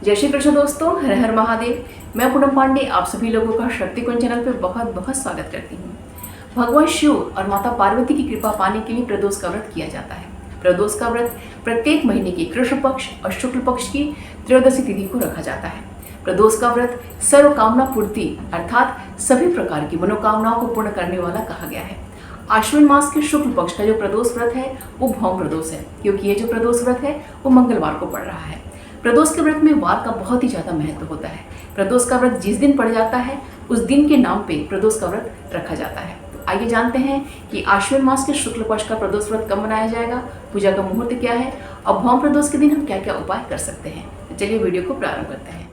जय श्री कृष्ण दोस्तों, हर हर महादेव। मैं पूनम पांडे आप सभी लोगों का शक्ति कुंज चैनल पर बहुत बहुत स्वागत करती हूँ। भगवान शिव और माता पार्वती की कृपा पाने के लिए प्रदोष का व्रत किया जाता है। प्रदोष का व्रत प्रत्येक महीने की कृष्ण पक्ष और शुक्ल पक्ष की त्रयोदशी तिथि को रखा जाता है। प्रदोष का व्रत सर्व कामना पूर्ति अर्थात सभी प्रकार की मनोकामनाओं को पूर्ण करने वाला कहा गया है। आश्विन मास के शुक्ल पक्ष का जो प्रदोष व्रत है वो भौम प्रदोष है, क्योंकि ये जो प्रदोष व्रत है वो मंगलवार को पड़ रहा है। प्रदोष के व्रत में वार का बहुत ही ज्यादा महत्व होता है। प्रदोष का व्रत जिस दिन पड़ जाता है उस दिन के नाम पे प्रदोष का व्रत रखा जाता है। तो आइए जानते हैं कि आश्विन मास के शुक्ल पक्ष का प्रदोष व्रत कब मनाया जाएगा, पूजा का मुहूर्त क्या है और भौम प्रदोष के दिन हम क्या क्या उपाय कर सकते हैं। तो चलिए वीडियो को प्रारंभ करते हैं।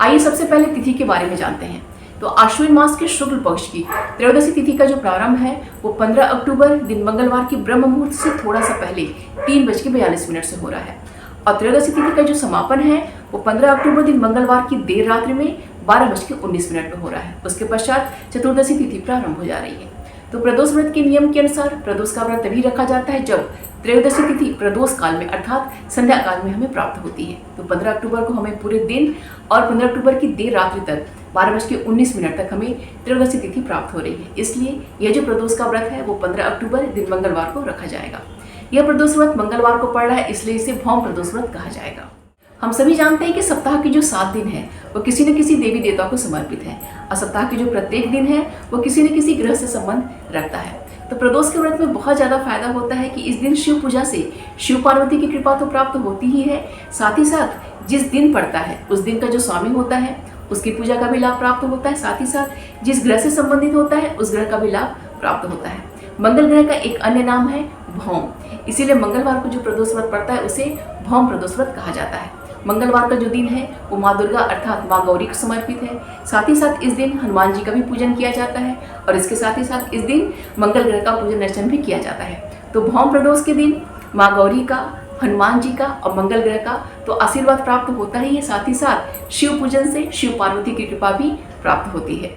आइए सबसे पहले तिथि के बारे में जानते हैं। तो आश्विन मास के शुक्ल पक्ष की त्रयोदशी तिथि का जो प्रारंभ है वो 15 अक्टूबर दिन मंगलवार की ब्रह्म मुहूर्त से थोड़ा सा पहले 3:42 से हो रहा है और त्रयोदशी तिथि का जो समापन है वो 15 अक्टूबर दिन मंगलवार की देर रात्रि में 12:19 में हो रहा है। उसके पश्चात चतुर्दशी तिथि प्रारंभ हो जा रही है। तो प्रदोष व्रत के नियम के अनुसार प्रदोष का व्रत तभी रखा जाता है जब त्रयोदशी तिथि प्रदोष काल में अर्थात संध्या काल में हमें प्राप्त होती है। तो 15 अक्टूबर को हमें पूरे दिन और 15 अक्टूबर की देर रात्रि तक 12:19 तक हमें त्रयोदशी तिथि प्राप्त हो रही है। इसलिए यह जो प्रदोष का व्रत है वो 15 अक्टूबर दिन मंगलवार को रखा जाएगा। यह प्रदोष व्रत मंगलवार को पड़ रहा है, इसलिए इसे भौम प्रदोष व्रत कहा जाएगा। हम सभी जानते हैं कि सप्ताह के जो 7 दिन है वो किसी न किसी देवी देवता को समर्पित है और सप्ताह के जो प्रत्येक दिन है वो किसी न किसी ग्रह से संबंध रखता है। तो प्रदोष के व्रत में बहुत ज़्यादा फायदा होता है कि इस दिन शिव पूजा से शिव पार्वती की कृपा तो प्राप्त होती ही है, साथ ही साथ जिस दिन पड़ता है उस दिन का जो स्वामी होता है उसकी पूजा का भी लाभ प्राप्त होता है, साथ ही साथ जिस ग्रह से संबंधित होता है उस ग्रह का भी लाभ प्राप्त होता है। मंगल ग्रह का एक अन्य नाम है भौम, इसीलिए मंगलवार को जो प्रदोष व्रत पड़ता है उसे भौम प्रदोष व्रत कहा जाता है। मंगलवार का जो दिन है वो माँ दुर्गा अर्थात माँ गौरी को समर्पित है। साथ ही साथ इस दिन हनुमान जी का भी पूजन किया जाता है और इसके साथ ही साथ इस दिन मंगल ग्रह का पूजन अर्चन भी किया जाता है। तो भौम प्रदोष के दिन माँ गौरी का, हनुमान जी का और मंगल ग्रह का तो आशीर्वाद प्राप्त होता ही है, साथ ही साथ शिव पूजन से शिव पार्वती की कृपा भी प्राप्त होती है।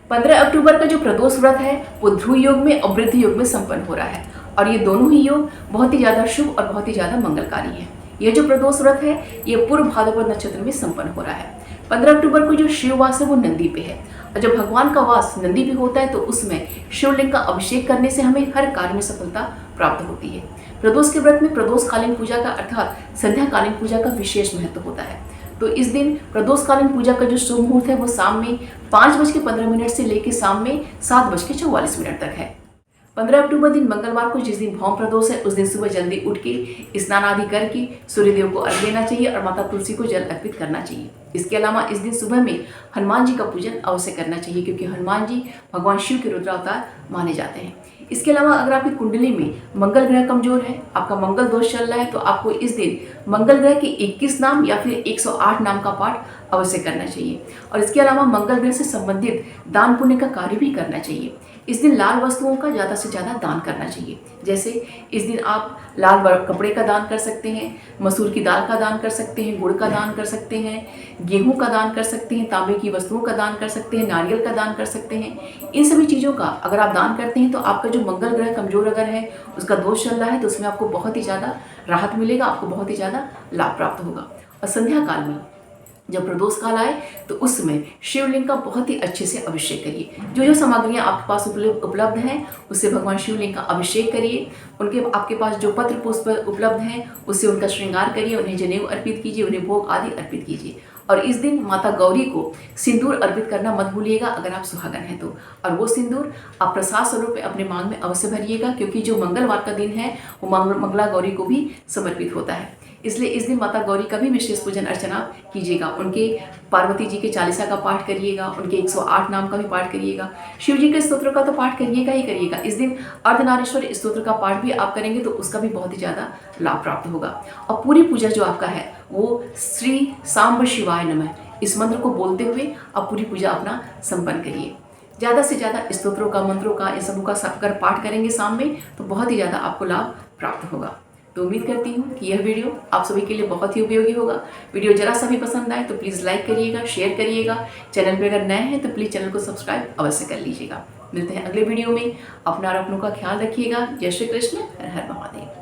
15 अक्टूबर का जो प्रदोष व्रत है वो ध्रुव योग में और वृद्धि योग में संपन्न हो रहा है और ये दोनों ही योग बहुत ही ज्यादा शुभ और बहुत ही ज्यादा मंगलकारी है। ये जो प्रदोष व्रत है ये पूर्व भाद्रपद नक्षत्र में संपन्न हो रहा है। 15 अक्टूबर को जो शिव वास है वो नंदी पे है और जब भगवान का वास नंदी पे होता है तो उसमें शिवलिंग का अभिषेक करने से हमें हर कार्य में सफलता प्राप्त होती है। प्रदोष के व्रत में प्रदोषकालीन पूजा का अर्थात संध्याकालीन पूजा का विशेष महत्व होता है। तो इस दिन प्रदोषकालीन पूजा का जो शुभ मुहूर्त है वो शाम में 5:15 से लेकर शाम में 7:44 तक है। 15 अक्टूबर दिन मंगलवार को जिस दिन भौम प्रदोष है उस दिन सुबह जल्दी उठ के स्नान आदि करके सूर्यदेव को अर्घ्य देना चाहिए और माता तुलसी को जल अर्पित करना चाहिए। इसके अलावा इस दिन सुबह में हनुमान जी का पूजन अवश्य करना चाहिए, क्योंकि हनुमान जी भगवान शिव के रुद्रावतार माने जाते हैं। इसके अलावा अगर आपकी कुंडली में मंगल ग्रह कमजोर है, आपका मंगल दोष चल रहा है, तो आपको इस दिन मंगल ग्रह के 21 नाम या फिर 108 नाम का पाठ अवश्य करना चाहिए और इसके अलावा मंगल ग्रह से संबंधित दान पुण्य का कार्य भी करना चाहिए। इस दिन लाल वस्तुओं का ज़्यादा से ज़्यादा दान करना चाहिए। जैसे इस दिन आप लाल कपड़े का दान कर सकते हैं, मसूर की दाल का दान कर सकते हैं, गुड़ का दान कर सकते हैं, गेहूं का दान कर सकते हैं, तांबे की वस्तुओं का दान कर सकते हैं, नारियल का दान कर सकते हैं। इन सभी चीज़ों का अगर आप दान करते हैं तो आपका जो मंगल ग्रह कमजोर अगर है, उसका दोष चल रहा है, तो उसमें आपको बहुत ही ज़्यादा राहत मिलेगा, आपको बहुत ही ज़्यादा लाभ प्राप्त होगा। और संध्या काल में जब प्रदोष काल आए तो उसमें शिवलिंग का बहुत ही अच्छे से अभिषेक करिए। जो जो सामग्रियां आपके पास उपलब्ध हैं उससे भगवान शिवलिंग का अभिषेक करिए। उनके आपके पास जो पत्र पुष्प उपलब्ध हैं उससे उनका श्रृंगार करिए, उन्हें जनेऊ अर्पित कीजिए, उन्हें भोग आदि अर्पित कीजिए। और इस दिन माता गौरी को सिंदूर अर्पित करना मत भूलिएगा अगर आप सुहागन हैं तो। और वो सिंदूर आप प्रसाद स्वरूप अपने मांग में अवश्य भरिएगा, क्योंकि जो मंगलवार का दिन है वो मंगला गौरी को भी समर्पित होता है। इसलिए इस दिन माता गौरी का भी विशेष पूजन अर्चना कीजिएगा। उनके पार्वती जी के चालीसा का पाठ करिएगा, उनके 108 नाम का भी पाठ करिएगा, शिव जी के स्तोत्र का तो पाठ करिएगा ही करिएगा। इस दिन अर्धनारीश्वर स्तोत्र का पाठ भी आप करेंगे तो उसका भी बहुत ही ज़्यादा लाभ प्राप्त होगा। और पूरी पूजा जो आपका है वो श्री सांब शिवाय नमः इस मंत्र को बोलते हुए आप पूरी पूजा अपना संपन्न करिए। ज़्यादा से ज़्यादा स्तोत्रों का, मंत्रों का, इन सबों का अगर पाठ करेंगे शाम में तो बहुत ही ज़्यादा आपको लाभ प्राप्त होगा। तो उम्मीद करती हूँ कि यह वीडियो आप सभी के लिए बहुत ही उपयोगी होगा। वीडियो जरा सा भी पसंद आए तो प्लीज़ लाइक करिएगा, शेयर करिएगा। चैनल पे अगर नए हैं तो प्लीज़ चैनल को सब्सक्राइब अवश्य कर लीजिएगा। मिलते हैं अगले वीडियो में। अपना और अपनों का ख्याल रखिएगा। जय श्री कृष्ण, हर हर महादेव।